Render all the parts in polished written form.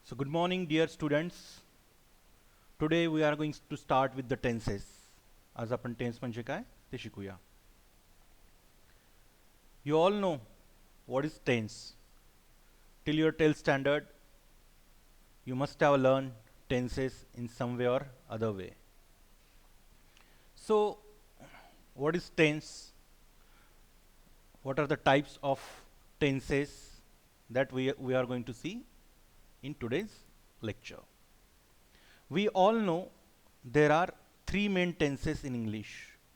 So good morning dear students. Today we are going to start with the tenses. आज आपण tense म्हणजे काय ते शिकूया. You all know what is tense. Till your 12th standard you must have learned tenses in some way or other way. So what is tense? What are the types of tenses that we are going to see in today's lecture? We all know there are three main tenses in English.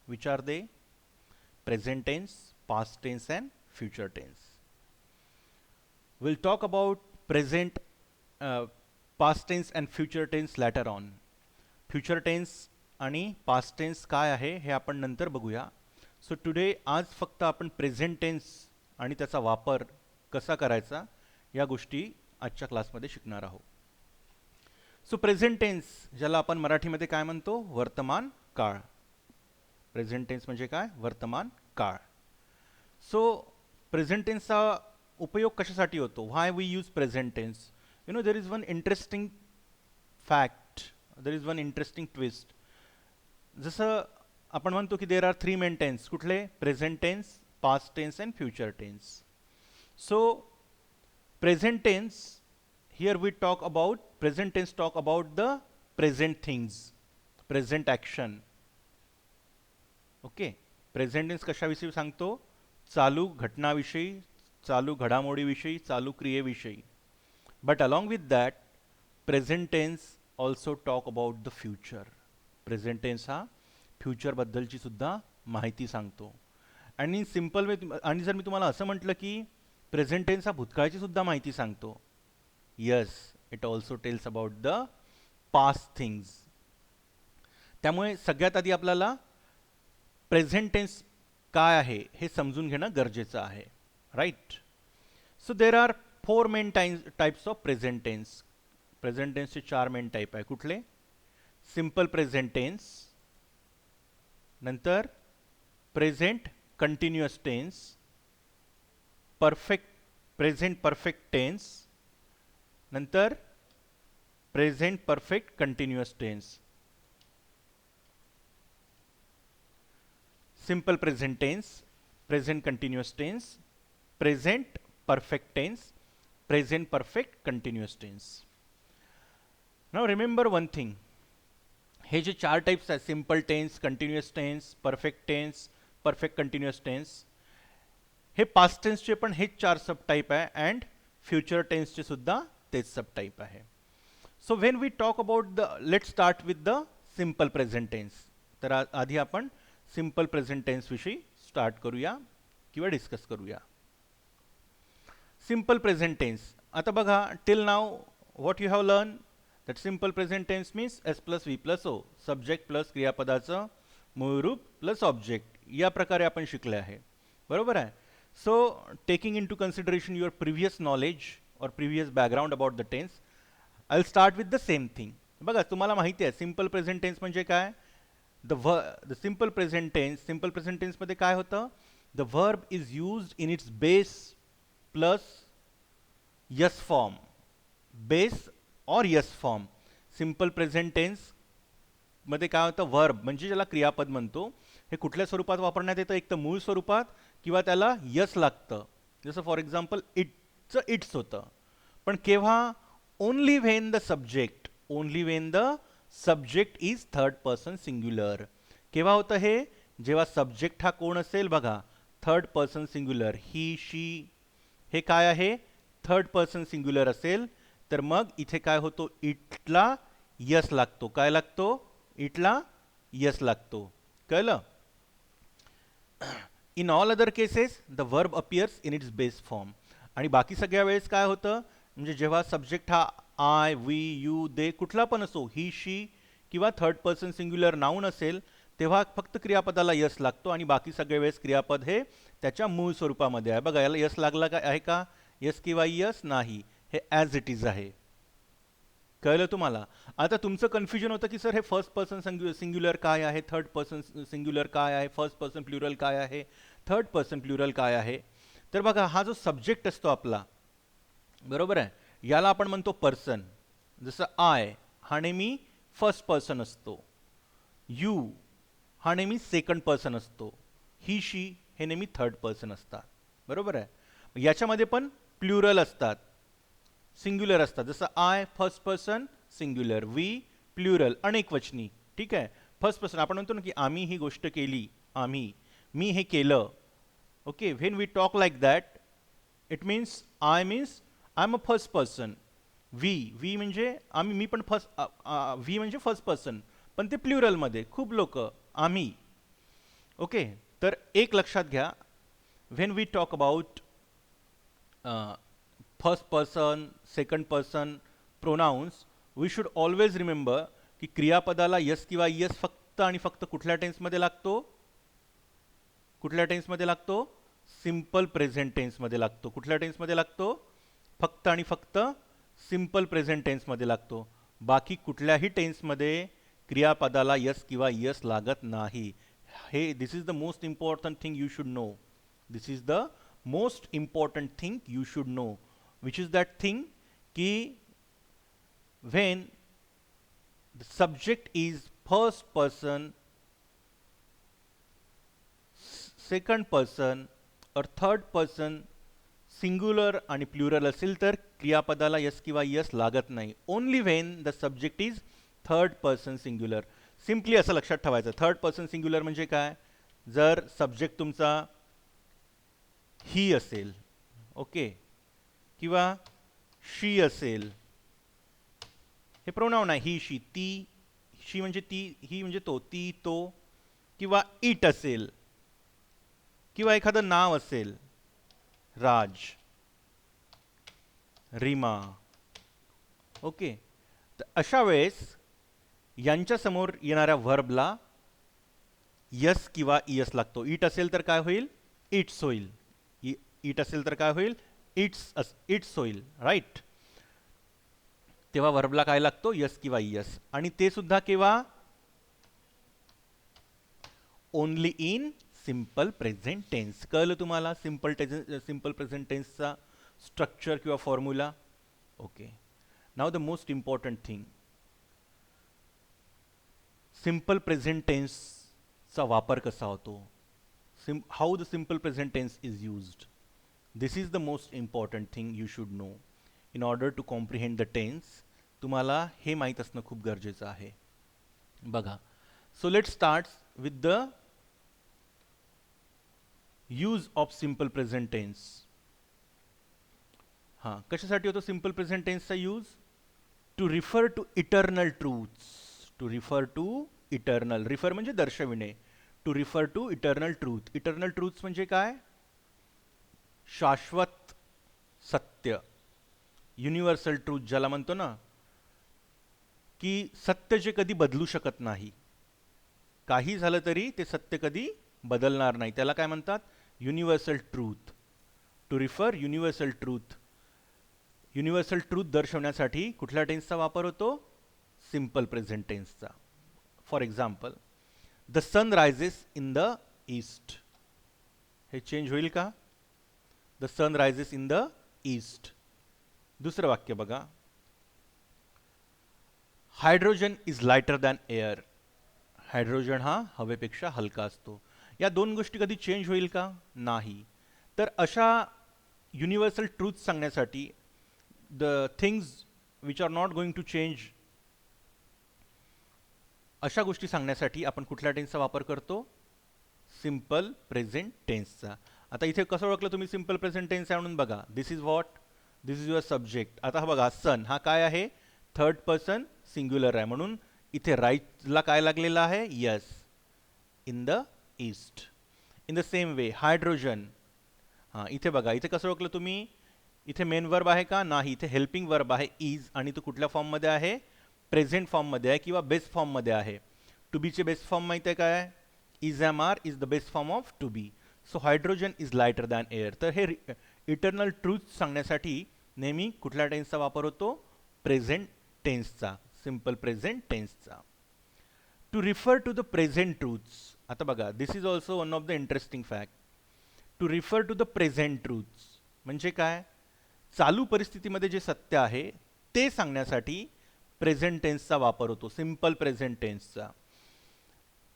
Which are they? Present tense, past tense and future tense. We'll talk about present, past tense and future tense later on. Future tense आणि past tense काय आहे हे आपण नंतर बघूया. So today आज फक्त आपण प्रेझेंट टेन्स आणि त्याचा वापर कसा करायचा या गोष्टी आजच्या क्लासमध्ये शिकणार आहोत. सो प्रेझेंट टेन्स ज्याला आपण मराठीमध्ये काय म्हणतो वर्तमान काळ. प्रेझेंट टेन्स म्हणजे काय वर्तमान काळ. सो प्रेझेंट टेन्सचा उपयोग कशासाठी होतो. Why we use present tense. You know there is one interesting fact, there is one interesting twist. जसं आपण म्हणतो की there are three main tense. कुठले? Present tense, past tense and future tense. So present tense, here we talk about, present tense talk about the present things, present action. Okay, present tense कशाविषयी सांगतो? चालू घटनाविषयी, चालू घडामोडीविषयी, चालू क्रियेविषयी. But along with that present tense also talk about the future. Present tense हा फ्युचरबद्दलची सुद्धा माहिती सांगतो. आणि सिम्पल वे, आणि जर मी तुम्हाला असं म्हटलं की प्रेझेंट टेन्स हा भूतकाळची सुद्धा माहिती सांगतो, yes, it also tells about the past things. त्यामुळे सगळ्यात आधी आपल्याला प्रेझेंट टेन्स काय आहे हे समजून घेणं गरजेचं आहे. Right. So there are four main types of present tense. Present टेन्सचे चार मेन टाईप आहे. कुठले? सिम्पल प्रेझेंट टेन्स, नंतर present continuous tense, perfect present perfect tense, नंतर present perfect continuous tense. Simple present tense, present continuous tense, present perfect tense, present perfect continuous tense. Now remember one thing, हे जे चार types आहेत, simple tense, continuous tense, perfect tense, perfect continuous tense, हे past टेन्सचे पण हेच चार sub type आहे and future टेन्सचे सुद्धा तेच सब टाइप आहे. So when we talk about the, let start with the simple present tense. तर आधी आपण सिंपल प्रेझेंट टेन्स विषयी स्टार्ट करूया किंवा डिस्कस करूया. Simple present tense. आता बघा, till now what you have learn that simple present tense means S plus V plus O, subject plus क्रियापदाचं मूळ रूप प्लस ऑब्जेक्ट, या प्रकारे आपण शिकले आहे. बरोबर आहे. So taking into consideration your previous knowledge or previous background about the tense, I'll start with the same thing. बघा, तुम्हाला माहिती आहे सिंपल प्रेझेंट टेन्स म्हणजे काय. The simple present tense, simple present tense मध्ये काय होतं? The verb is used in its base plus S form, base or S form. Simple present tense मध्ये काय होतं? वर्ब म्हणजे ज्याला क्रियापद म्हणतो, हे कुठल्या स्वरूपात वापरण्यात येतं? एक तर मूळ स्वरूपात किंवा त्याला यस लागतं. जसं फॉर एक्झाम्पल इट्स होतं. पण केव्हा? Only when the subject, only when the subject is third person singular. केव्हा होतं हे? जेव्हा सब्जेक्ट हा कोण असेल. बघा, थर्ड पर्सन सिंग्युलर, ही शी, हे काय आहे? थर्ड पर्सन सिंग्युलर असेल तर मग इथे काय होतो? इटला यस लागतो. काय लागतो? इटला यस लागतो. कळलं? In all other cases the verb appears in its base form. आणि बाकी सगळ्या वेळेस काय होतं? म्हणजे जेव्हा सब्जेक्ट हा आय, वी, यू, दे कुठला पण असो, ही, शी किंवा थर्ड पर्सन सिंग्युलर नाऊन असेल, तेव्हा फक्त क्रियापदाला यस लागतो आणि बाकी सगळे वेळेस क्रियापद हे त्याच्या मूळ स्वरूपामध्ये आहे. बघा, याला यस लागला काय आहे का? यस किंवा यस नाही, हे ॲज इट इज आहे. कळलं तुम्हाला? आता तुमचं कन्फ्युजन होतं की सर हे फर्स्ट पर्सन सिंग्युलर काय आहे, थर्ड पर्सन सिंग्युलर काय आहे, फर्स्ट पर्सन प्लुरल काय आहे, थर्ड पर्सन प्लुरल काय आहे. तर बघा, हा जो सब्जेक्ट असतो आपला, बरोबर आहे, याला आपण म्हणतो पर्सन. जसं आय हा नेहमी फर्स्ट पर्सन असतो, यू हा नेहमी सेकंड पर्सन असतो, ही शी हे नेहमी थर्ड पर्सन असतात. बरोबर आहे. याच्यामध्ये पण प्लुरल असतात, सिंग्युलर असतात. जसं I first person singular, we plural अनेकवचनी. ठीक आहे. फर्स्ट पर्सन आपण म्हणतो ना की आम्ही ही गोष्ट केली, आम्ही, मी हे केलं. Okay, when we talk like that it means I am a first person. We म्हणजे आम्ही, मी पण फर्स्ट, वी म्हणजे फर्स्ट पर्सन, पण ते प्लुरलमध्ये, खूप लोक, आम्ही. ओके, तर एक लक्षात घ्या, when we talk about first person, second person pronouns, we should always remember की क्रियापदाला यस किंवा यस फक्त आणि फक्त कुठल्या टेन्समध्ये लागतो? कुठल्या टेन्समध्ये लागतो? सिंपल प्रेझेंट टेन्समध्ये लागतो. कुठल्या टेन्समध्ये लागतो? फक्त आणि फक्त सिंपल प्रेझेंट टेन्समध्ये लागतो. बाकी कुठल्याही टेन्समध्ये क्रियापदाला यस किंवा यस लागत नाही. हे this is the most important thing you should know. This is the most important thing you should know. Which is that thing? की when the subject is first person, second person or third person singular आणि plural असेल तर क्रियापदाला S किंवा S लागत नाही. Only when the subject is third person singular. Simply असं लक्षात ठेवायचं. थर्ड पर्सन सिंग्युलर म्हणजे काय? जर सब्जेक्ट तुमचा ही असेल, ओके, किंवा शी असेल, हे प्रोनाउन आहे, ही शी, ती, शी म्हणजे ती, ही म्हणजे तो, ती तो, किंवा इट असेल, किंवा एखादं नाव असेल, राज, रीमा. ओके, तर अशा वेळेस यांच्या समोर येणाऱ्या व्हर्बला यस किंवा इयस लागतो. इट असेल तर काय होईल? इट्स होईल. इट असेल तर काय होईल? इट्स होईल. राईट. तेव्हा व्हर्बला काय लागतो? यस किंवा इयस. आणि ते सुद्धा केव्हा? Only in simple present tense. कळलं तुम्हाला सिंपल प्रेझेंट टेन्सचा स्ट्रक्चर किंवा formula? Okay. Now the most important thing, simple present टेन्सचा वापर कसा होतो? How the simple present tense is used. This is the most important thing you should know in order to comprehend the tense. तुम्हाला हे माहीत असणं खूप गरजेचं आहे. बघा, so let start with the use of simple present tense. हां, कशासाठी होतो सिंपल प्रेझेंट टेन्सचा use? To refer to eternal truths. To refer to eternal, refer म्हणजे दर्शविणे, to refer to eternal truth. Eternal truths म्हणजे काय? शाश्वत सत्य, युनिव्हर्सल ट्रूथ ज्याला म्हणतो ना, की सत्य जे कधी बदलू शकत नाही. काही झालं तरी ते सत्य कधी बदलणार नाही, त्याला काय म्हणतात? Universal truth. To refer universal truth. Universal truth दर्शवण्यासाठी कुठल्या टेन्सचा वापर होतो? सिंपल प्रेझेंट टेन्सचा. For example, the sun rises in the east. हे चेंज होईल का? The sun rises in the east. दुसरं वाक्य बघा, hydrogen is lighter than air. Hydrogen हा हवेपेक्षा हलका असतो. या दोन गोष्टी कधी चेंज होईल का? नाही. तर अशा युनिव्हर्सल ट्रूथ सांगण्यासाठी, the things which are not going to change, अशा गोष्टी सांगण्यासाठी आपण कुठल्या टेन्सचा वापर करतो? सिंपल प्रेझेंट टेन्सचा. आता इथे कसं ओळखलं तुम्ही सिंपल प्रेझेंट टेन्स आहे म्हणून? बघा, this is what, this is your subject. आता हा बघा, सन हा काय आहे? थर्ड पर्सन सिंग्युलर आहे, म्हणून इथे राईटला काय लागलेलं आहे? Yes, in the east. In the same way hydrogen, हां इथे बघा, इथे कसं ओळखलं तुम्ही? इथे मेन वर्ब आहे का? नाही, इथे हेल्पिंग वर्ब आहे इज, आणि तो कुठल्या फॉर्ममध्ये आहे? प्रेझेंट फॉर्ममध्ये आहे किंवा बेस्ट फॉर्ममध्ये आहे. टू बीचे बेस्ट फॉर्म माहिती आहे काय? Is am are is the best form of to be. So hydrogen is lighter than air. तर हे इटर्नल ट्रूथ सांगण्यासाठी नेहमी कुठल्या टेन्सचा वापर होतो? प्रेझेंट टेन्सचा, सिंपल प्रेझेंट टेन्सचा. To refer to the present truths. आता बघा, this is also one of the interesting fact. To refer to the present truths म्हणजे काय? चालू परिस्थितीमध्ये जे सत्य आहे ते सांगण्यासाठी प्रेझेंट टेन्सचा वापर होतो, सिम्पल प्रेझेंट टेन्सचा.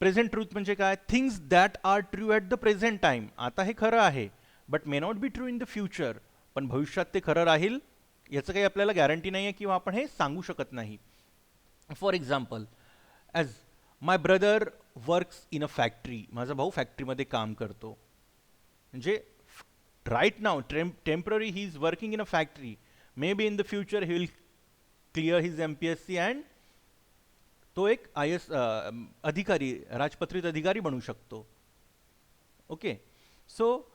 प्रेझेंट ट्रूथ म्हणजे काय? Things that are true at the present time. आता हे खरं आहे, but may not be true in the future. पण भविष्यात ते खरं राहील याचं काही आपल्याला गॅरंटी नाही आहे किंवा आपण हे सांगू शकत नाही. For example, as my brother works in a factory. माझा भाऊ फॅक्टरीमध्ये काम करतो. म्हणजे right now temporary he is working in a factory. Maybe in the future he will clear his MPSC and तो एक IS अधिकारी, राजपत्रित अधिकारी बनू शकतो. Okay, so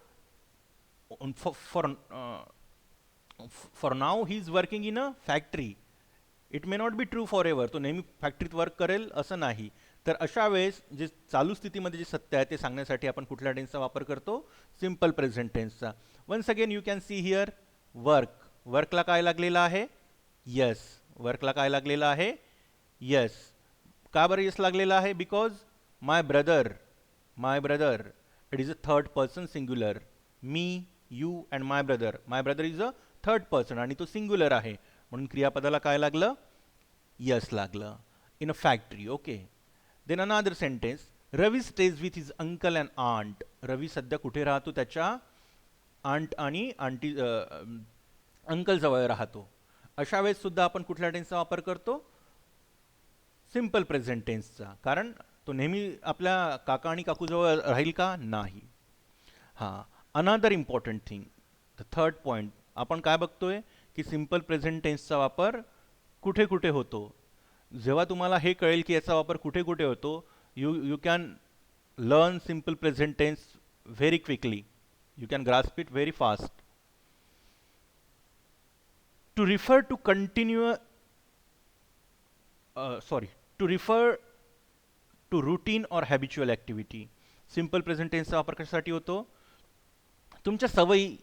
for now he is working in a factory. It may not be true forever. तो नेहमी फॅक्टरीत work करेल असं नाही. तर अशा वेळेस जे चालू स्थितीमध्ये जे सत्य आहे ते सांगण्यासाठी आपण कुठल्या टेन्सचा वापर करतो? सिम्पल प्रेझेंट टेन्सचा. Once again you can see here work. वर्कला काय लागलेलं आहे? यस. वर्कला काय लागलेलं आहे? यस. का बरं यस लागलेलं आहे? Because my brother it is a third person singular. Me, you and my brother. My brother is a third person आणि तो सिंग्युलर आहे, म्हणून क्रियापदाला काय लागलं? यस लागलं. In a factory. Okay. Then another sentence, Ravi stays with his uncle and aunt. Ravi सध्या कुठे राहतो? त्याच्या आंट आणि आंटी अंकल जवळ राहतो. अशा वेळेस सुद्धा आपण कुठल्या टेन्सचा वापर करतो? सिम्पल प्रेझेंट टेन्सचा. कारण तो नेहमी आपल्या काका आणि काकूजवळ राहील का? नाही. हां, अनादर important thing, the third point, आपण काय बघतोय की सिम्पल प्रेझेंट टेन्सचा वापर कुठे कुठे होतो. जेव्हा तुम्हाला हे कळेल की याचा वापर कुठे कुठे होतो, you can learn simple present tense very quickly. You can grasp it very fast. To refer to continue to refer to routine और हॅबिच्युअल ॲक्टिव्हिटी. सिम्पल प्रेझेंट टेन्सचा वापर कशासाठी होतो? तुमच्या सवयी,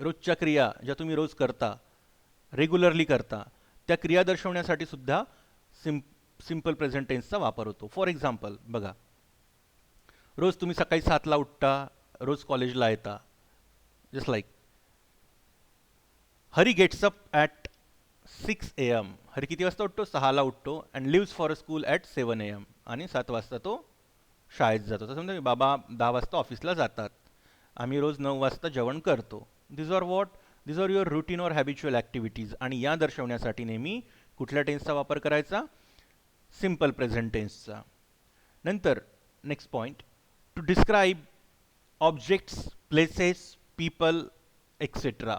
रोजच्या क्रिया ज्या तुम्ही रोज करता, रेग्युलरली करता, त्या क्रिया दर्शवण्यासाठी सुद्धा सिम्पल प्रेझेंट टेन्सचा वापर होतो. फॉर एक्झाम्पल बघा, रोज तुम्ही सकाळी 7ला उठता, रोज कॉलेजला येता. Just like Hari gets up at 6 AM. Hari किती वाजता उठतो? 6ला उठतो. And leaves for a school at 7 AM. आणि 7 वाजता तो शाळेत जातो. तसं म्हणजे बाबा 10 वाजता ऑफिसला जातात. आम्ही रोज 9 वाजता जेवण करतो. These are what? These are your routine or habitual activities. आणि या दर्शवण्यासाठी नेहमी कुठल्या टेन्सचा वापर करायचा? सिम्पल प्रेझेंट टेन्सचा. नंतर next point, to describe objects, places, people etcetera.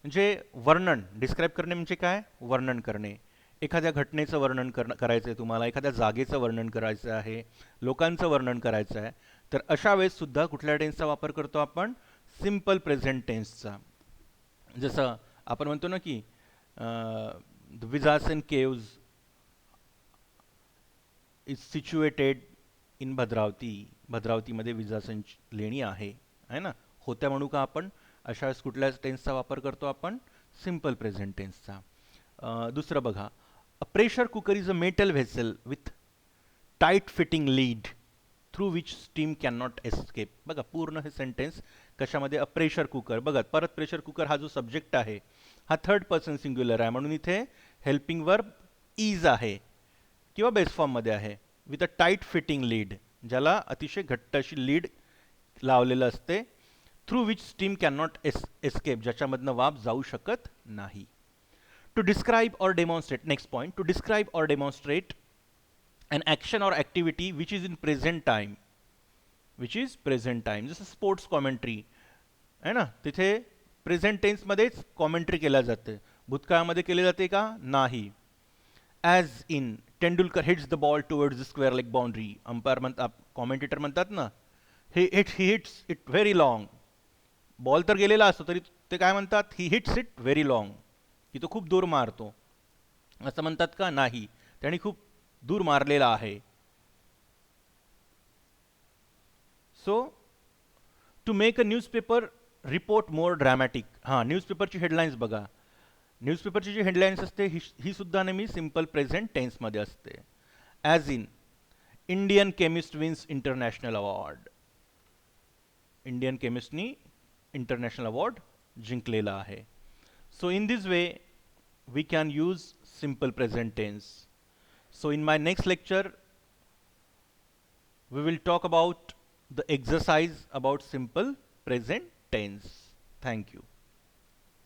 म्हणजे वर्णन, डिस्क्राईब करणे म्हणजे काय? वर्णन करणे. एखाद्या घटनेचं वर्णन करायचं आहे तुम्हाला, एखाद्या जागेचं वर्णन करायचं आहे, लोकांचं वर्णन करायचं आहे, तर अशा वेळेस सुद्धा कुठल्या टेन्सचा वापर करतो आपण? सिम्पल प्रेझेंट टेन्सचा. जसं आपण म्हणतो ना की the Vijasan caves is situated in Bhadravati. भद्रावतीमध्ये विजासन लेणी आहे ना. होत्या म्हणू का आपण? अशा वेळेस कुठल्या टेन्सचा वापर करतो आपण? सिम्पल प्रेझेंट टेन्सचा. दुसरं बघा, a pressure cooker is a metal vessel with tight fitting lid through which steam can not escape. बघा पूर्ण हे सेंटेन्स कशामध्ये? A pressure cooker. बघा परत प्रेशर कुकर हा जो सब्जेक्ट आहे हा थर्ड पर्सन सिंग्युलर आहे, म्हणून इथे हेल्पिंग वर्ब इज आहे किंवा बेस फॉर्ममध्ये आहे. With a tight fitting lid, ज्याला अतिशय घट्ट अशी लीड लावलेलं असते. Through which steam can not escape, ज्याच्यामधनं वाफ जाऊ शकत नाही. To describe or demonstrate. Next point, to describe or demonstrate an action or activity which is in present time. which is present time. जसं स्पोर्ट्स कॉमेंट्री आहे ना, तिथे present टेन्समध्येच commentary केल्या जाते. भूतकाळामध्ये केली जाते का? नाही. As in Tendulkar hits the ball towards the square leg boundary. Umpire म्हणतात, कॉमेंटेटर म्हणतात ना, he hits it very long. Ball तर गेलेला असतो तरी ते काय म्हणतात? He hits it very long, की तो खूप दूर मारतो. असं म्हणतात का? नाही, त्याने खूप दूर मारलेला आहे. So to make a newspaper report more dramatic. हां, न्यूजपेपरची हेडलाईन्स बघा. न्यूजपेपरची जी हेडलाईन्स असते ही सुद्धा नेहमी सिम्पल प्रेझेंट टेन्समध्ये असते. As in Indian chemist wins international award. Indian केमिस्टनी इंटरनॅशनल अवॉर्ड जिंकलेला आहे. So in this way we can use simple present tense. So in my next lecture, we will talk about the exercise about simple present tense. Thank you.